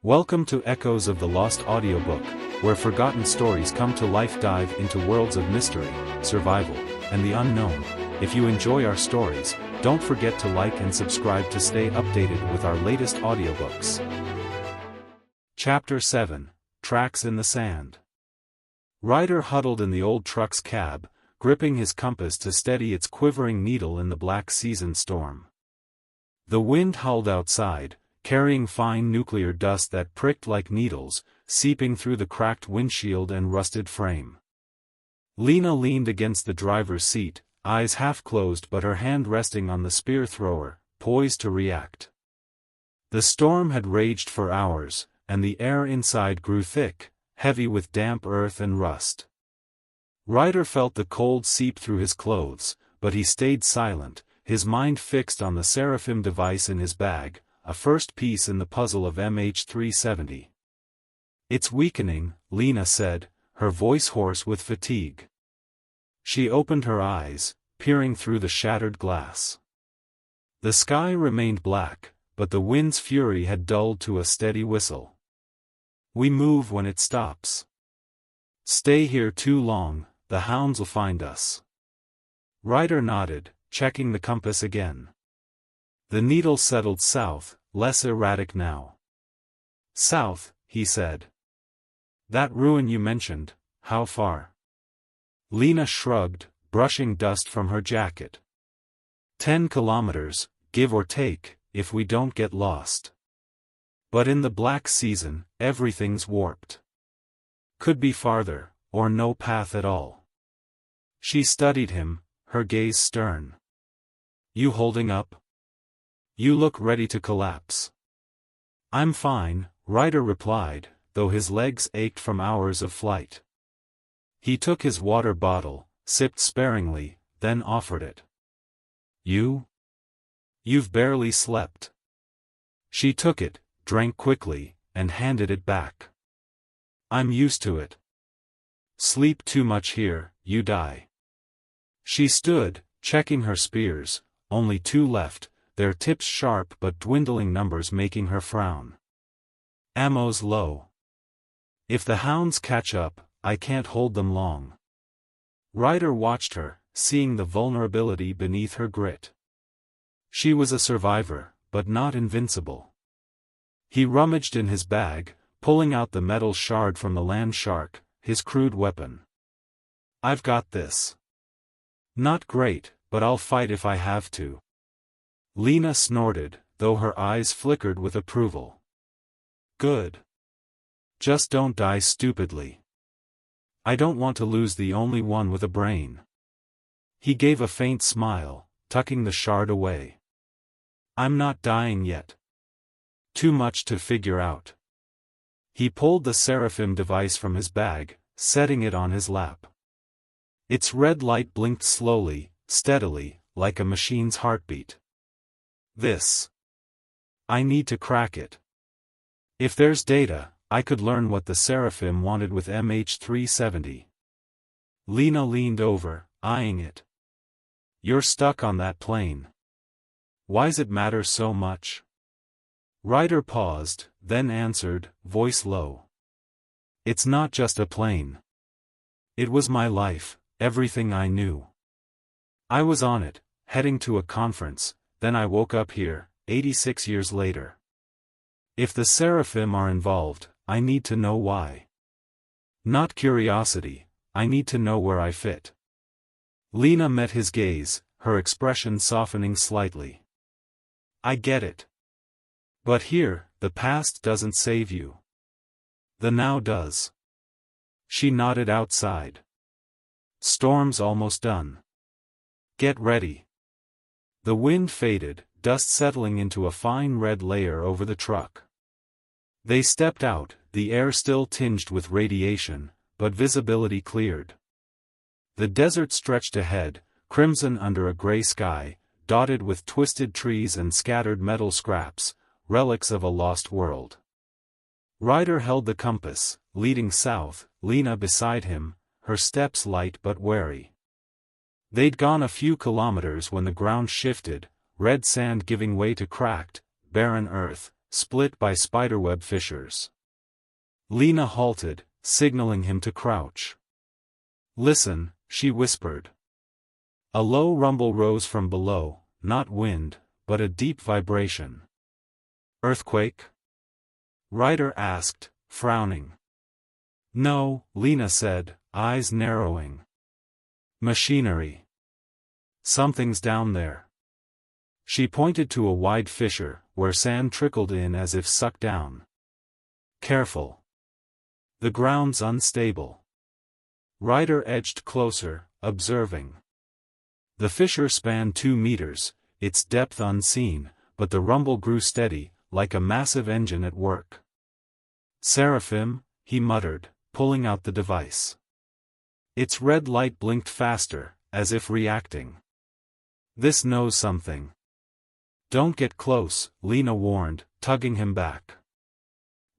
Welcome to Echoes of the Lost Audiobook, where forgotten stories come to life. Dive into worlds of mystery, survival, and the unknown. If you enjoy our stories, don't forget to like and subscribe to stay updated with our latest audiobooks. Chapter 7, Tracks in the Sand. Ryder huddled in the old truck's cab, gripping his compass to steady its quivering needle in the black season storm. The wind howled outside, carrying fine nuclear dust that pricked like needles, seeping through the cracked windshield and rusted frame. Lena leaned against the driver's seat, eyes half closed but her hand resting on the spear thrower, poised to react. The storm had raged for hours, and the air inside grew thick, heavy with damp earth and rust. Ryder felt the cold seep through his clothes, but he stayed silent, his mind fixed on the Seraphim device in his bag, a first piece in the puzzle of MH370. "It's weakening," Lena said, her voice hoarse with fatigue. She opened her eyes, peering through the shattered glass. The sky remained black, but the wind's fury had dulled to a steady whistle. "We move when it stops. Stay here too long, the hounds'll find us." Ryder nodded, checking the compass again. The needle settled south, less erratic now. "South," he said. "That ruin you mentioned, how far?" Lena shrugged, brushing dust from her jacket. 10 kilometers, give or take, if we don't get lost. But in the black season, everything's warped. Could be farther, or no path at all. She studied him, her gaze stern. "You holding up? You look ready to collapse." "I'm fine," Ryder replied, though his legs ached from hours of flight. He took his water bottle, sipped sparingly, then offered it. You've barely slept." She took it, drank quickly, and handed it back. "I'm used to it. Sleep too much here, you die." She stood, checking her spears, only 2 left, their tips sharp but dwindling numbers making her frown. "Ammo's low. If the hounds catch up, I can't hold them long." Ryder watched her, seeing the vulnerability beneath her grit. She was a survivor, but not invincible. He rummaged in his bag, pulling out the metal shard from the land shark, his crude weapon. "I've got this. Not great, but I'll fight if I have to." Lena snorted, though her eyes flickered with approval. "Good. Just don't die stupidly. I don't want to lose the only one with a brain." He gave a faint smile, tucking the shard away. "I'm not dying yet. Too much to figure out." He pulled the Seraphim device from his bag, setting it on his lap. Its red light blinked slowly, steadily, like a machine's heartbeat. I need to crack it. If there's data, I could learn what the Seraphim wanted with MH370. Lena leaned over, eyeing it. "You're stuck on that plane. Why's it matter so much?" Ryder paused, then answered, voice low. "It's not just a plane. It was my life, everything I knew. I was on it, heading to a conference. Then I woke up here, 86 years later. If the Seraphim are involved, I need to know why. Not curiosity, I need to know where I fit." Lena met his gaze, her expression softening slightly. "I get it. But here, the past doesn't save you. The now does." She nodded outside. "Storm's almost done. Get ready." The wind faded, dust settling into a fine red layer over the truck. They stepped out, the air still tinged with radiation, but visibility cleared. The desert stretched ahead, crimson under a gray sky, dotted with twisted trees and scattered metal scraps, relics of a lost world. Ryder held the compass, leading south, Lena beside him, her steps light but wary. They'd gone a few kilometers when the ground shifted, red sand giving way to cracked, barren earth, split by spiderweb fissures. Lena halted, signaling him to crouch. "Listen," she whispered. A low rumble rose from below, not wind, but a deep vibration. "Earthquake?" Ryder asked, frowning. "No," Lena said, eyes narrowing. "Machinery. Something's down there." She pointed to a wide fissure, where sand trickled in as if sucked down. "Careful. The ground's unstable." Ryder edged closer, observing. The fissure spanned 2 meters, its depth unseen, but the rumble grew steady, like a massive engine at work. "Seraphim," he muttered, pulling out the device. Its red light blinked faster, as if reacting. "This knows something." "Don't get close," Lena warned, tugging him back.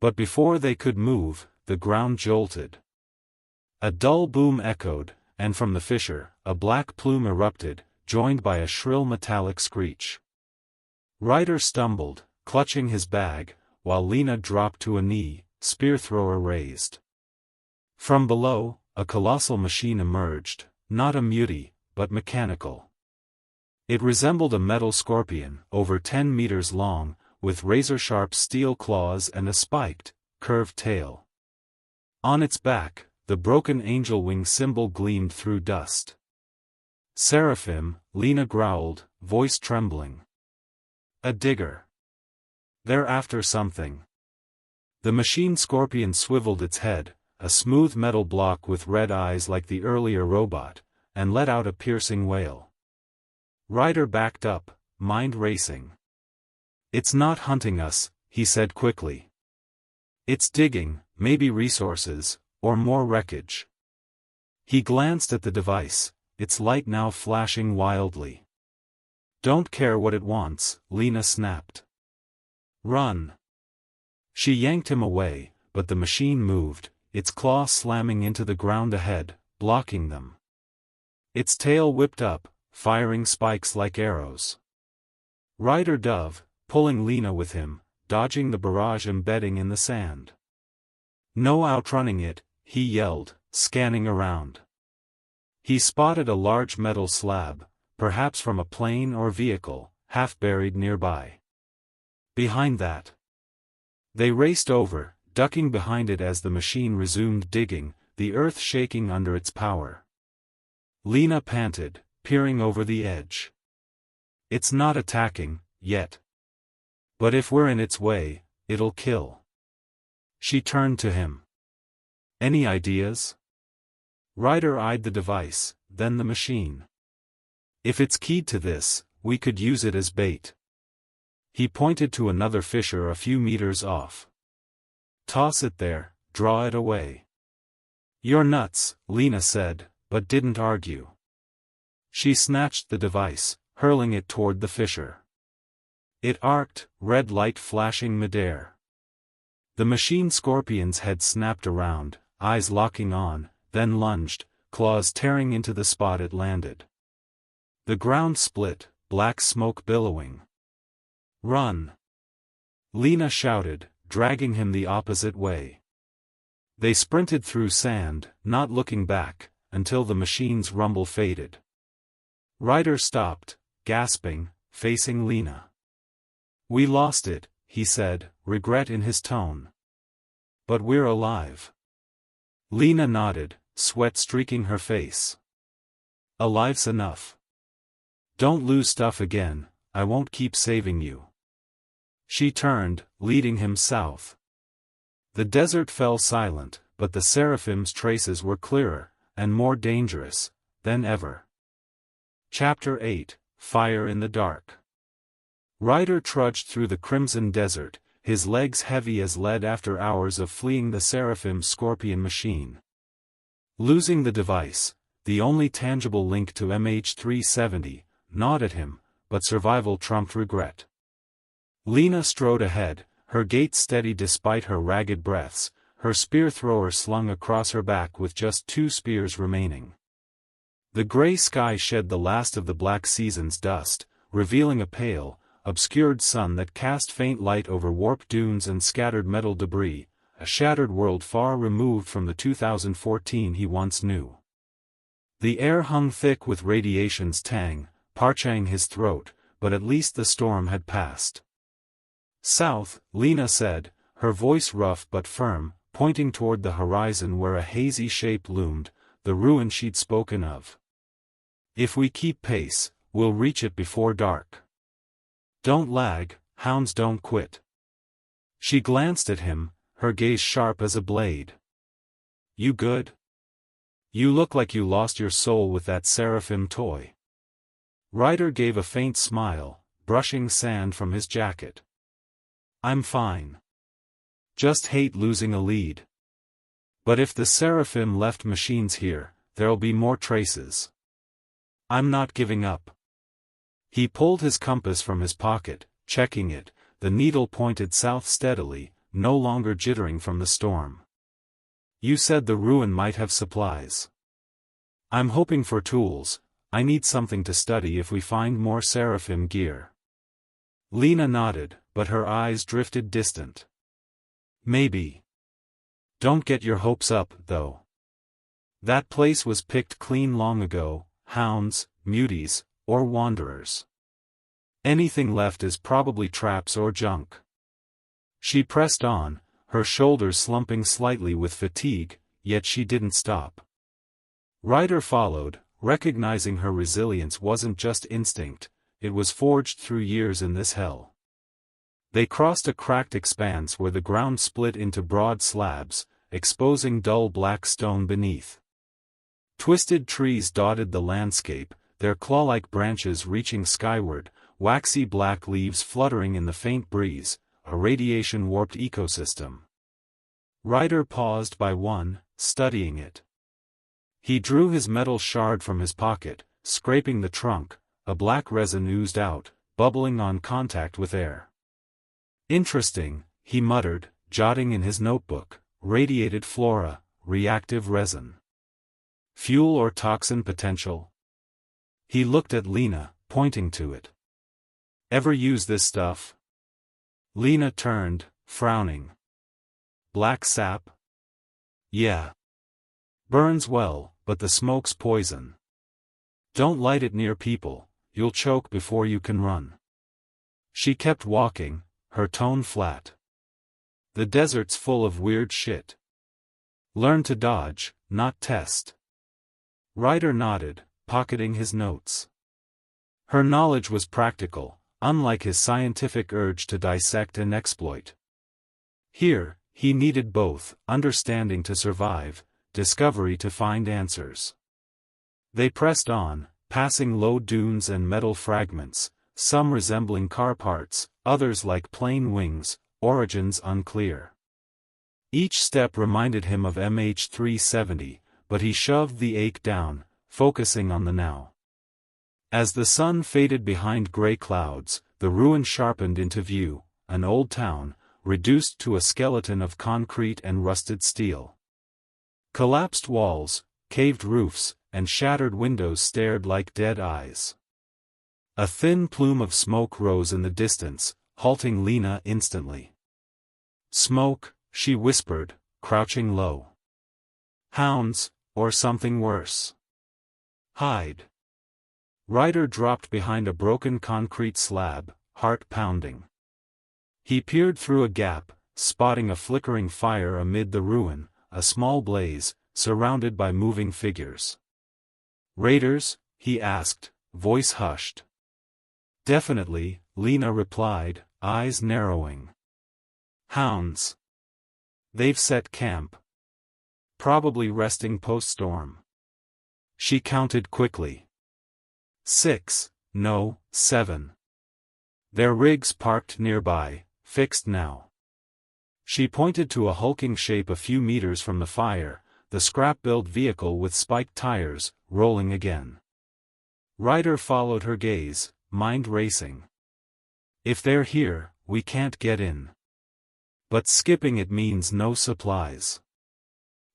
But before they could move, the ground jolted. A dull boom echoed, and from the fissure, a black plume erupted, joined by a shrill metallic screech. Ryder stumbled, clutching his bag, while Lena dropped to a knee, spear thrower raised. From below, a colossal machine emerged, not a mutie, but mechanical. It resembled a metal scorpion, over 10 meters long, with razor-sharp steel claws and a spiked, curved tail. On its back, the broken angel wing symbol gleamed through dust. "Seraphim," Lena growled, voice trembling. "A digger. They're after something." The machine scorpion swiveled its head, a smooth metal block with red eyes like the earlier robot, and let out a piercing wail. Ryder backed up, mind racing. "It's not hunting us," he said quickly. "It's digging, maybe resources, or more wreckage." He glanced at the device, its light now flashing wildly. "Don't care what it wants," Lena snapped. "Run." She yanked him away, but the machine moved, its claw slamming into the ground ahead, blocking them. Its tail whipped up, firing spikes like arrows. Ryder dove, pulling Lena with him, dodging the barrage embedding in the sand. "No outrunning it," he yelled, scanning around. He spotted a large metal slab, perhaps from a plane or vehicle, half buried nearby. Behind that. They raced over, ducking behind it as the machine resumed digging, the earth shaking under its power. Lena panted, peering over the edge. "It's not attacking, yet. But if we're in its way, it'll kill." She turned to him. "Any ideas?" Ryder eyed the device, then the machine. "If it's keyed to this, we could use it as bait." He pointed to another fissure a few meters off. "Toss it there, draw it away." "You're nuts," Lena said, but didn't argue. She snatched the device, hurling it toward the fissure. It arced, red light flashing midair. The machine scorpion's head snapped around, eyes locking on, then lunged, claws tearing into the spot it landed. The ground split, black smoke billowing. "Run!" Lena shouted, dragging him the opposite way. They sprinted through sand, not looking back, until the machine's rumble faded. Ryder stopped, gasping, facing Lena. "We lost it," he said, regret in his tone. "But we're alive." Lena nodded, sweat streaking her face. "Alive's enough. Don't lose stuff again, I won't keep saving you." She turned, leading him south. The desert fell silent, but the Seraphim's traces were clearer, and more dangerous, than ever. Chapter 8, Fire in the Dark. Ryder trudged through the crimson desert, his legs heavy as lead after hours of fleeing the Seraphim's scorpion machine. Losing the device, the only tangible link to MH370, gnawed at him, but survival trumped regret. Lena strode ahead, her gait steady despite her ragged breaths, her spear thrower slung across her back with just 2 spears remaining. The gray sky shed the last of the black season's dust, revealing a pale, obscured sun that cast faint light over warped dunes and scattered metal debris, a shattered world far removed from the 2014 he once knew. The air hung thick with radiation's tang, parching his throat, but at least the storm had passed. South, Lena said, her voice rough but firm, pointing toward the horizon where a hazy shape loomed, the ruin she'd spoken of. If we keep pace, we'll reach it before dark. Don't lag, hounds don't quit. She glanced at him, her gaze sharp as a blade. You good? You look like you lost your soul with that seraphim toy. Ryder gave a faint smile, brushing sand from his jacket. I'm fine. Just hate losing a lead. But if the seraphim left machines here, there'll be more traces. I'm not giving up. He pulled his compass from his pocket, checking it, the needle pointed south steadily, no longer jittering from the storm. You said the ruin might have supplies. I'm hoping for tools. I need something to study if we find more seraphim gear. Lena nodded, but her eyes drifted distant. Maybe. Don't get your hopes up, though. That place was picked clean long ago, hounds, muties, or wanderers. Anything left is probably traps or junk. She pressed on, her shoulders slumping slightly with fatigue, yet she didn't stop. Ryder followed, recognizing her resilience wasn't just instinct, it was forged through years in this hell. They crossed a cracked expanse where the ground split into broad slabs, exposing dull black stone beneath. Twisted trees dotted the landscape, their claw-like branches reaching skyward, waxy black leaves fluttering in the faint breeze, a radiation-warped ecosystem. Ryder paused by one, studying it. He drew his metal shard from his pocket, scraping the trunk, a black resin oozed out, bubbling on contact with air. Interesting, he muttered, jotting in his notebook, radiated flora, reactive resin. Fuel or toxin potential? He looked at Lena, pointing to it. Ever use this stuff? Lena turned, frowning. Black sap? Yeah. Burns well, but the smoke's poison. Don't light it near people, you'll choke before you can run. She kept walking, her tone flat. The desert's full of weird shit. Learn to dodge, not test. Ryder nodded, pocketing his notes. Her knowledge was practical, unlike his scientific urge to dissect and exploit. Here, he needed both, understanding to survive, discovery to find answers. They pressed on, passing low dunes and metal fragments, some resembling car parts, others like plane wings, origins unclear. Each step reminded him of MH370, but he shoved the ache down, focusing on the now. As the sun faded behind gray clouds, the ruin sharpened into view, an old town, reduced to a skeleton of concrete and rusted steel. Collapsed walls, caved roofs, and shattered windows stared like dead eyes. A thin plume of smoke rose in the distance, halting Lena instantly. Smoke, she whispered, crouching low. Hounds, or something worse. Hide. Ryder dropped behind a broken concrete slab, heart pounding. He peered through a gap, spotting a flickering fire amid the ruin, a small blaze, surrounded by moving figures. Raiders? He asked, voice hushed. Definitely, Lena replied, eyes narrowing. Hounds. They've set camp. Probably resting post-storm. She counted quickly. 6, no, 7. Their rigs parked nearby, fixed now. She pointed to a hulking shape a few meters from the fire, the scrap-built vehicle with spiked tires, rolling again. Ryder followed her gaze, mind racing. If they're here, we can't get in. But skipping it means no supplies.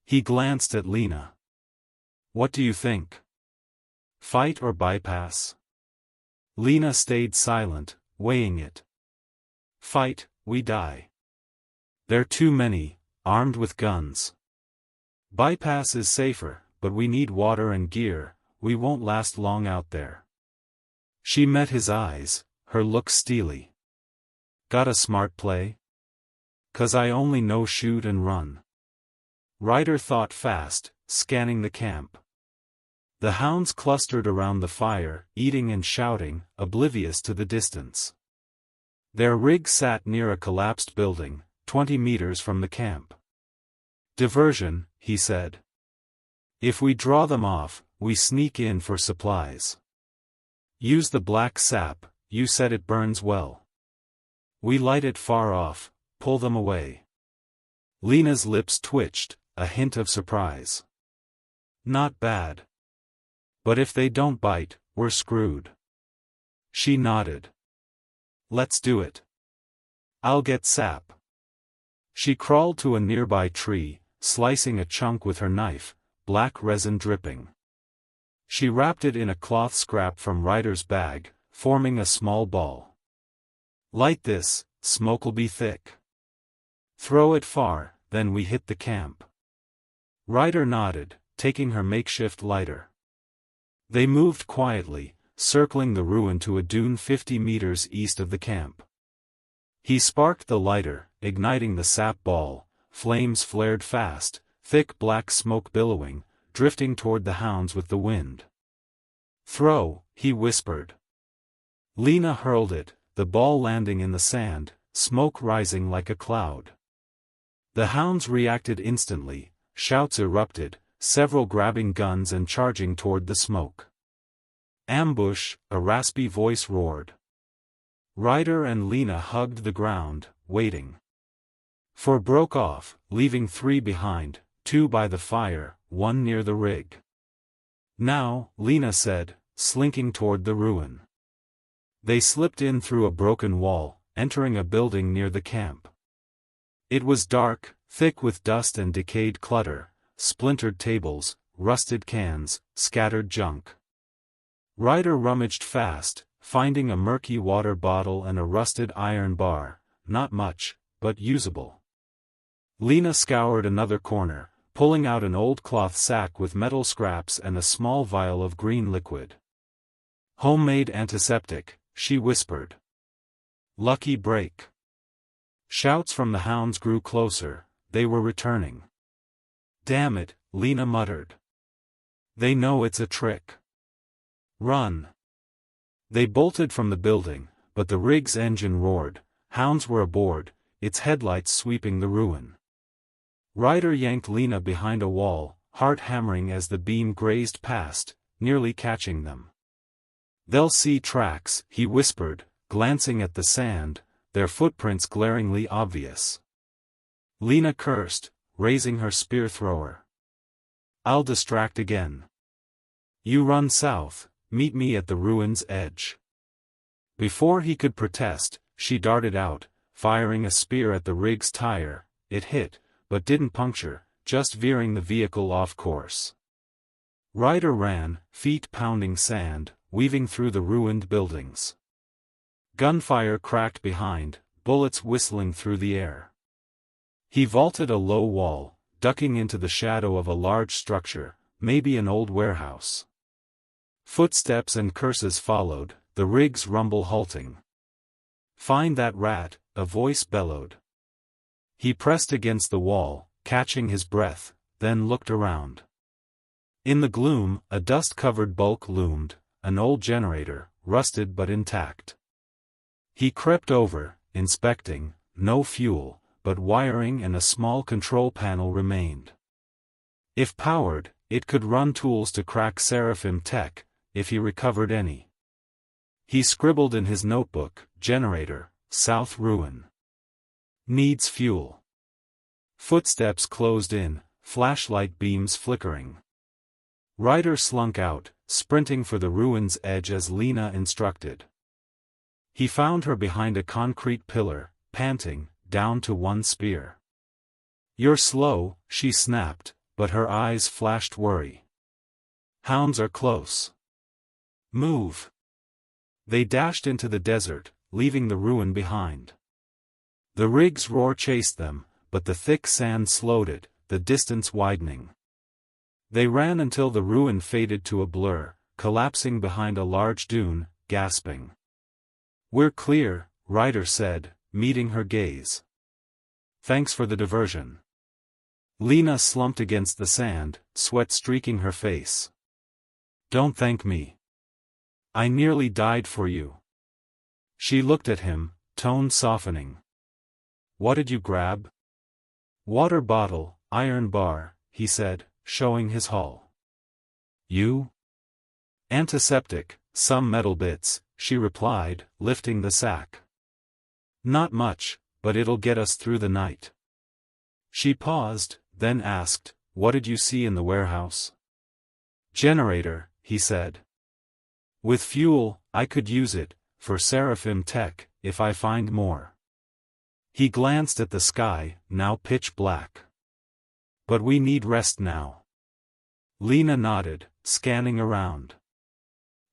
He glanced at Lena. What do you think? Fight or bypass? Lena stayed silent, weighing it. Fight, we die. They're too many, armed with guns. Bypass is safer, but we need water and gear, we won't last long out there. She met his eyes, her look steely. Got a smart play? 'Cause I only know shoot and run. Ryder thought fast, scanning the camp. The hounds clustered around the fire, eating and shouting, oblivious to the distance. Their rig sat near a collapsed building, 20 meters from the camp. Diversion, he said. If we draw them off, we sneak in for supplies. Use the black sap, you said it burns well. We light it far off, pull them away. Lena's lips twitched, a hint of surprise. Not bad. But if they don't bite, we're screwed. She nodded. Let's do it. I'll get sap. She crawled to a nearby tree, slicing a chunk with her knife, black resin dripping. She wrapped it in a cloth scrap from Ryder's bag, forming a small ball. Light this, smoke'll be thick. Throw it far, then we hit the camp. Ryder nodded, taking her makeshift lighter. They moved quietly, circling the ruin to a dune 50 meters east of the camp. He sparked the lighter, igniting the sap ball. Flames flared fast, thick black smoke billowing, drifting toward the hounds with the wind. Throw, he whispered. Lena hurled it, the ball landing in the sand, smoke rising like a cloud. The hounds reacted instantly, shouts erupted, several grabbing guns and charging toward the smoke. Ambush, a raspy voice roared. Ryder and Lena hugged the ground, waiting. 4 broke off, leaving 3 behind, 2 by the fire, 1 near the rig. Now, Lena said, slinking toward the ruin. They slipped in through a broken wall, entering a building near the camp. It was dark, thick with dust and decayed clutter, splintered tables, rusted cans, scattered junk. Ryder rummaged fast, finding a murky water bottle and a rusted iron bar, not much, but usable. Lena scoured another corner, pulling out an old cloth sack with metal scraps and a small vial of green liquid. Homemade antiseptic, she whispered. Lucky break. Shouts from the hounds grew closer, they were returning. Damn it, Lena muttered. They know it's a trick. Run. They bolted from the building, but the rig's engine roared, hounds were aboard, its headlights sweeping the ruin. Ryder yanked Lena behind a wall, heart hammering as the beam grazed past, nearly catching them. They'll see tracks, he whispered, glancing at the sand, their footprints glaringly obvious. Lena cursed, raising her spear thrower. I'll distract again. You run south, meet me at the ruin's edge. Before he could protest, she darted out, firing a spear at the rig's tire. It hit, but didn't puncture, just veering the vehicle off course. Ryder ran, feet pounding sand, weaving through the ruined buildings. Gunfire cracked behind, bullets whistling through the air. He vaulted a low wall, ducking into the shadow of a large structure, maybe an old warehouse. Footsteps and curses followed, the rig's rumble halting. Find that rat, a voice bellowed. He pressed against the wall, catching his breath, then looked around. In the gloom, a dust-covered bulk loomed, an old generator, rusted but intact. He crept over, inspecting, no fuel, but wiring and a small control panel remained. If powered, it could run tools to crack Seraphim tech, if he recovered any. He scribbled in his notebook, generator, South Ruin. Needs fuel. Footsteps closed in, flashlight beams flickering. Ryder slunk out, sprinting for the ruin's edge as Lena instructed. He found her behind a concrete pillar, panting, down to 1 spear. You're slow, she snapped, but her eyes flashed worry. Hounds are close. Move. They dashed into the desert, leaving the ruin behind. The rig's roar chased them, but the thick sand slowed it, the distance widening. They ran until the ruin faded to a blur, collapsing behind a large dune, gasping. "We're clear," Ryder said, meeting her gaze. "Thanks for the diversion." Lena slumped against the sand, sweat streaking her face. "Don't thank me. I nearly died for you." She looked at him, tone softening. "What did you grab?" "Water bottle, iron bar," he said, showing his haul. "You?" "Antiseptic, some metal bits," she replied, lifting the sack. "Not much, but it'll get us through the night." She paused, then asked, "What did you see in the warehouse?" "Generator," he said. "With fuel, I could use it, for Seraphim tech, if I find more." He glanced at the sky, now pitch black. "But we need rest now." Lena nodded, scanning around.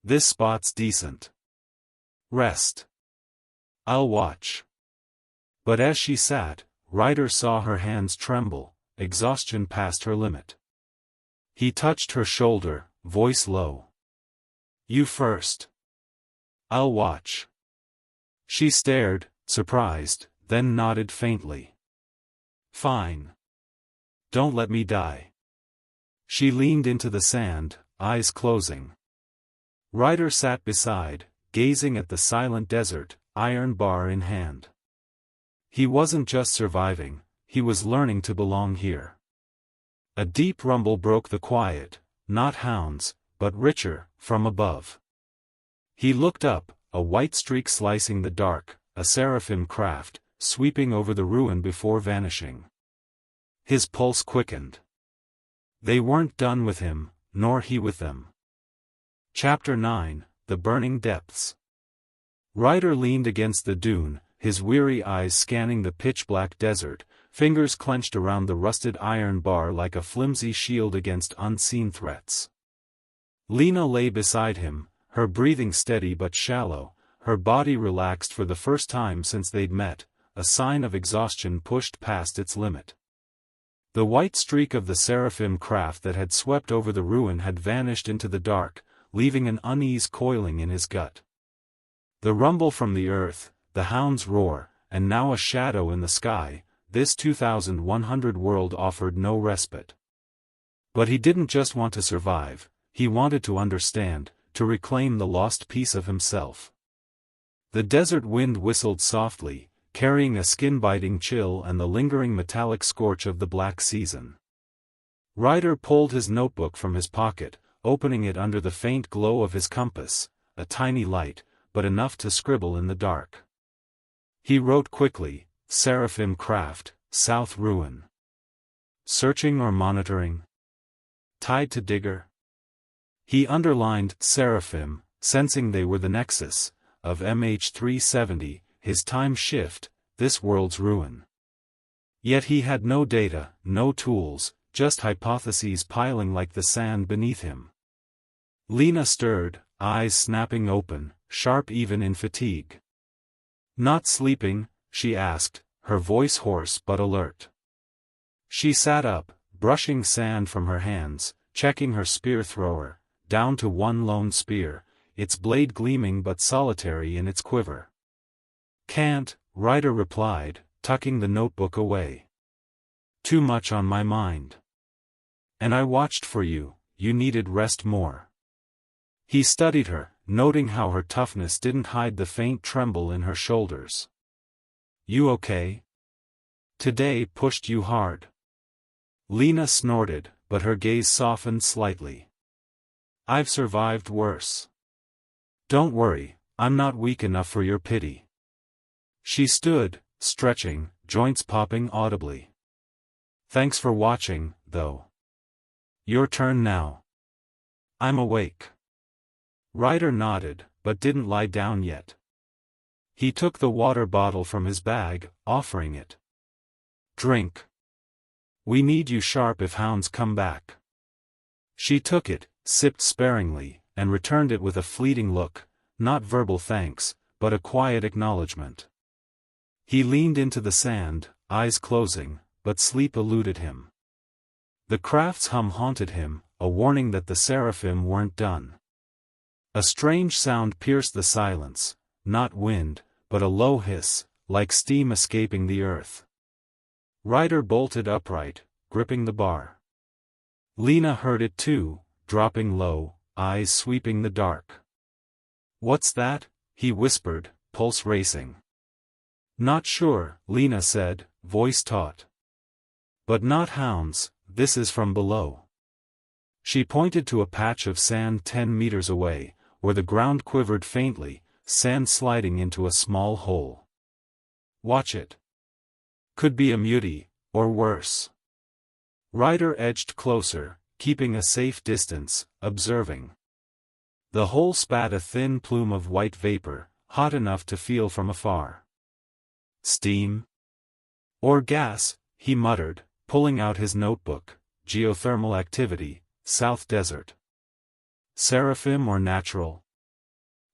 "This spot's decent. Rest. I'll watch." But as she sat, Ryder saw her hands tremble, exhaustion past her limit. He touched her shoulder, voice low. "You first." "I'll watch." She stared, surprised, then nodded faintly. "Fine. Don't let me die." She leaned into the sand, eyes closing. Ryder sat beside, gazing at the silent desert, iron bar in hand. He wasn't just surviving, he was learning to belong here. A deep rumble broke the quiet, not hounds, but richer, from above. He looked up, a white streak slicing the dark, a Seraphim craft, sweeping over the ruin before vanishing. His pulse quickened. They weren't done with him, nor he with them. Chapter 9, The Burning Depths. Ryder leaned against the dune, his weary eyes scanning the pitch-black desert, fingers clenched around the rusted iron bar like a flimsy shield against unseen threats. Lena lay beside him, her breathing steady but shallow, her body relaxed for the first time since they'd met, a sign of exhaustion pushed past its limit. The white streak of the Seraphim craft that had swept over the ruin had vanished into the dark, leaving an unease coiling in his gut. The rumble from the earth, the hound's roar, and now a shadow in the sky, this 2100 world offered no respite. But he didn't just want to survive, he wanted to understand, to reclaim the lost piece of himself. The desert wind whistled softly, carrying a skin-biting chill and the lingering metallic scorch of the black season. Ryder pulled his notebook from his pocket, opening it under the faint glow of his compass, a tiny light, but enough to scribble in the dark. He wrote quickly, "Seraphim craft, South Ruin. Searching or monitoring? Tied to digger?" He underlined Seraphim, sensing they were the nexus of MH370, his time shift, this world's ruin. Yet he had no data, no tools, just hypotheses piling like the sand beneath him. Lena stirred, eyes snapping open, sharp even in fatigue. "Not sleeping?" she asked, her voice hoarse but alert. She sat up, brushing sand from her hands, checking her spear thrower, down to one lone spear, its blade gleaming but solitary in its quiver. "Can't," Ryder replied, tucking the notebook away. "Too much on my mind. And I watched for you, you needed rest more." He studied her, noting how her toughness didn't hide the faint tremble in her shoulders. "You okay? Today pushed you hard." Lena snorted, but her gaze softened slightly. "I've survived worse. Don't worry, I'm not weak enough for your pity." She stood, stretching, joints popping audibly. "Thanks for watching, though. Your turn now." "I'm awake." Ryder nodded, but didn't lie down yet. He took the water bottle from his bag, offering it. "Drink. We need you sharp if hounds come back." She took it, sipped sparingly, and returned it with a fleeting look, not verbal thanks, but a quiet acknowledgement. He leaned into the sand, eyes closing, but sleep eluded him. The craft's hum haunted him, a warning that the seraphim weren't done. A strange sound pierced the silence, not wind, but a low hiss, like steam escaping the earth. Ryder bolted upright, gripping the bar. Lena heard it too, dropping low, eyes sweeping the dark. "What's that?" he whispered, pulse racing. "Not sure," Lena said, voice taut. "But not hounds, this is from below." She pointed to a patch of sand 10 meters away, where the ground quivered faintly, sand sliding into a small hole. "Watch it. Could be a mutie, or worse." Ryder edged closer, keeping a safe distance, observing. The hole spat a thin plume of white vapor, hot enough to feel from afar. "Steam? Or gas," he muttered, pulling out his notebook. "Geothermal activity, South Desert. Seraphim or natural?"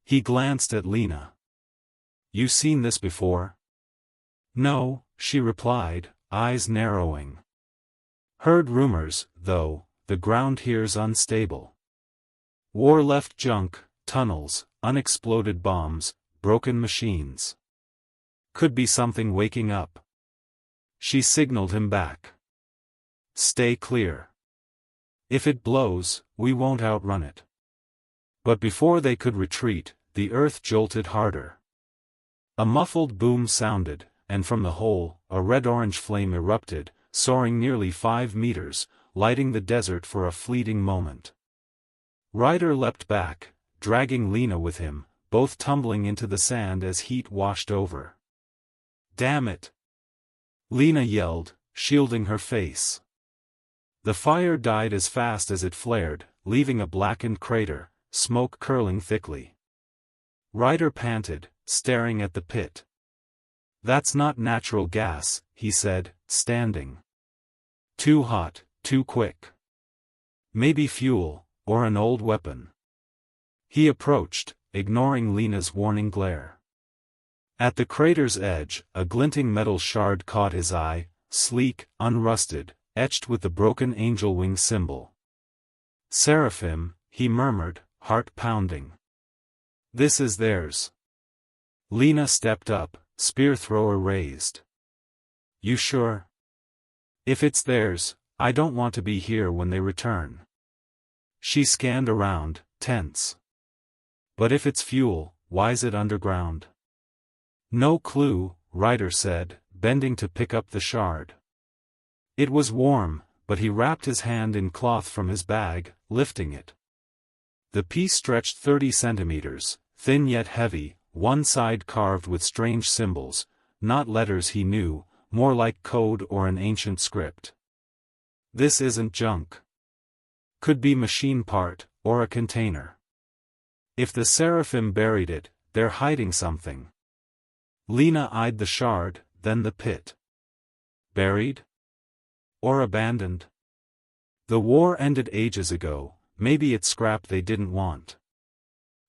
He glanced at Lena. "You seen this before?" "No," she replied, eyes narrowing. "Heard rumors, though, the ground here's unstable. War-left junk, tunnels, unexploded bombs, broken machines. Could be something waking up." She signaled him back. "Stay clear. If it blows, we won't outrun it." But before they could retreat, the earth jolted harder. A muffled boom sounded, and from the hole, a red-orange flame erupted, soaring nearly 5 meters, lighting the desert for a fleeting moment. Ryder leapt back, dragging Lena with him, both tumbling into the sand as heat washed over. "Damn it!" Lena yelled, shielding her face. The fire died as fast as it flared, leaving a blackened crater, smoke curling thickly. Ryder panted, staring at the pit. "That's not natural gas," he said, standing. "Too hot, too quick. Maybe fuel, or an old weapon." He approached, ignoring Lena's warning glare. At the crater's edge, a glinting metal shard caught his eye, sleek, unrusted, etched with the broken angel wing symbol. "Seraphim," he murmured, heart pounding. "This is theirs." Lena stepped up, spear thrower raised. "You sure? If it's theirs, I don't want to be here when they return." She scanned around, tense. "But if it's fuel, why's it underground?" "No clue," Ryder said, bending to pick up the shard. It was warm, but he wrapped his hand in cloth from his bag, lifting it. The piece stretched 30 centimeters, thin yet heavy, one side carved with strange symbols, not letters he knew, more like code or an ancient script. "This isn't junk. Could be machine part, or a container. If the Seraphim buried it, they're hiding something." Lena eyed the shard, then the pit. "Buried? Or abandoned? The war ended ages ago, maybe it's scrap they didn't want."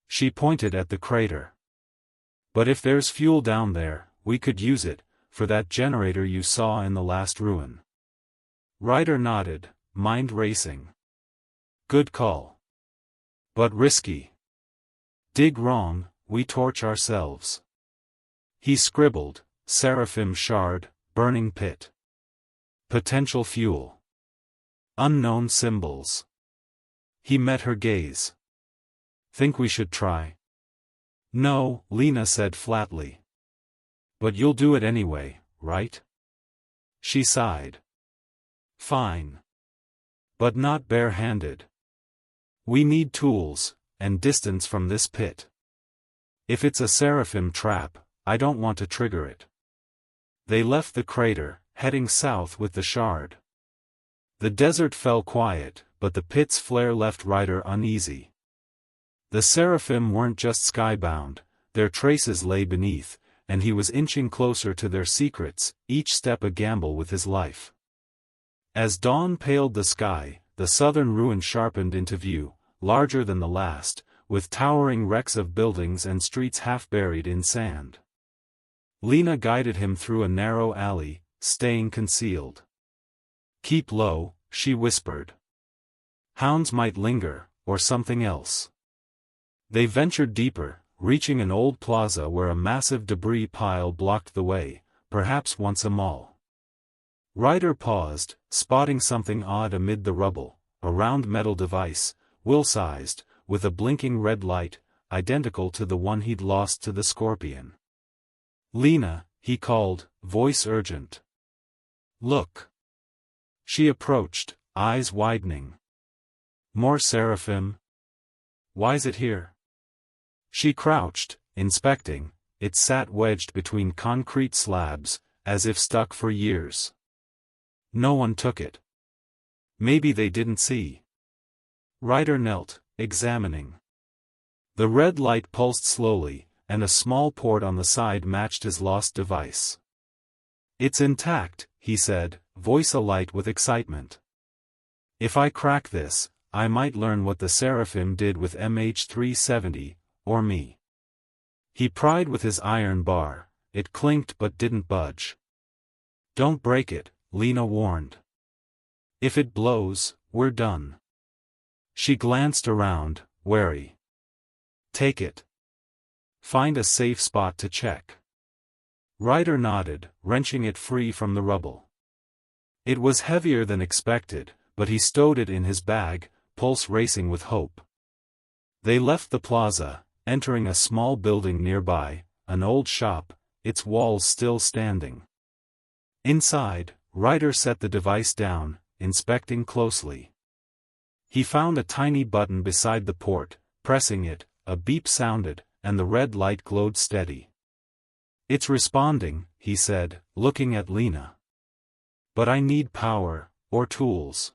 She pointed at the crater. "But if there's fuel down there, we could use it, for that generator you saw in the last ruin." Ryder nodded, mind racing. "Good call. But risky. Dig wrong, we torch ourselves." He scribbled, "Seraphim shard, burning pit. Potential fuel. Unknown symbols." He met her gaze. "Think we should try?" "No," Lena said flatly. "But you'll do it anyway, right?" She sighed. "Fine. But not bare-handed. We need tools, and distance from this pit. If it's a Seraphim trap, I don't want to trigger it." They left the crater, heading south with the shard. The desert fell quiet, but the pit's flare left Ryder uneasy. The Seraphim weren't just skybound, their traces lay beneath, and he was inching closer to their secrets, each step a gamble with his life. As dawn paled the sky, the southern ruin sharpened into view, larger than the last, with towering wrecks of buildings and streets half buried in sand. Lena guided him through a narrow alley, staying concealed. "Keep low," she whispered. "Hounds might linger, or something else." They ventured deeper, reaching an old plaza where a massive debris pile blocked the way, perhaps once a mall. Ryder paused, spotting something odd amid the rubble, a round metal device, will-sized, with a blinking red light, identical to the one he'd lost to the Scorpion. "Lena," he called, voice urgent. "Look." She approached, eyes widening. "More seraphim? Why's it here?" She crouched, inspecting. It sat wedged between concrete slabs, as if stuck for years. No one took it. Maybe they didn't see. Ryder knelt, examining. The red light pulsed slowly, and a small port on the side matched his lost device. "It's intact," he said, voice alight with excitement. "If I crack this, I might learn what the Seraphim did with MH370, or me." He pried with his iron bar. It clinked but didn't budge. "Don't break it," Lena warned. "If it blows, we're done." She glanced around, wary. "Take it. Find a safe spot to check." Ryder nodded, wrenching it free from the rubble. It was heavier than expected, but he stowed it in his bag, pulse racing with hope. They left the plaza, entering a small building nearby, an old shop, its walls still standing. Inside, Ryder set the device down, inspecting closely. He found a tiny button beside the port. Pressing it, a beep sounded, and the red light glowed steady. "It's responding," he said, looking at Lena. "But I need power, or tools.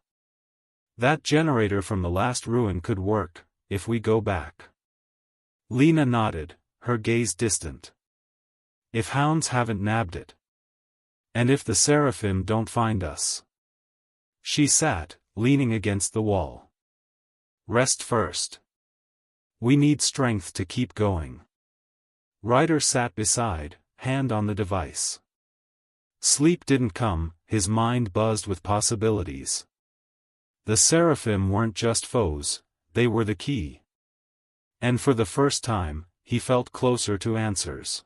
That generator from the last ruin could work, if we go back." Lena nodded, her gaze distant. "If hounds haven't nabbed it? And if the Seraphim don't find us?" She sat, leaning against the wall. "Rest first. We need strength to keep going." Ryder sat beside, hand on the device. Sleep didn't come, his mind buzzed with possibilities. The Seraphim weren't just foes, they were the key. And for the first time, he felt closer to answers.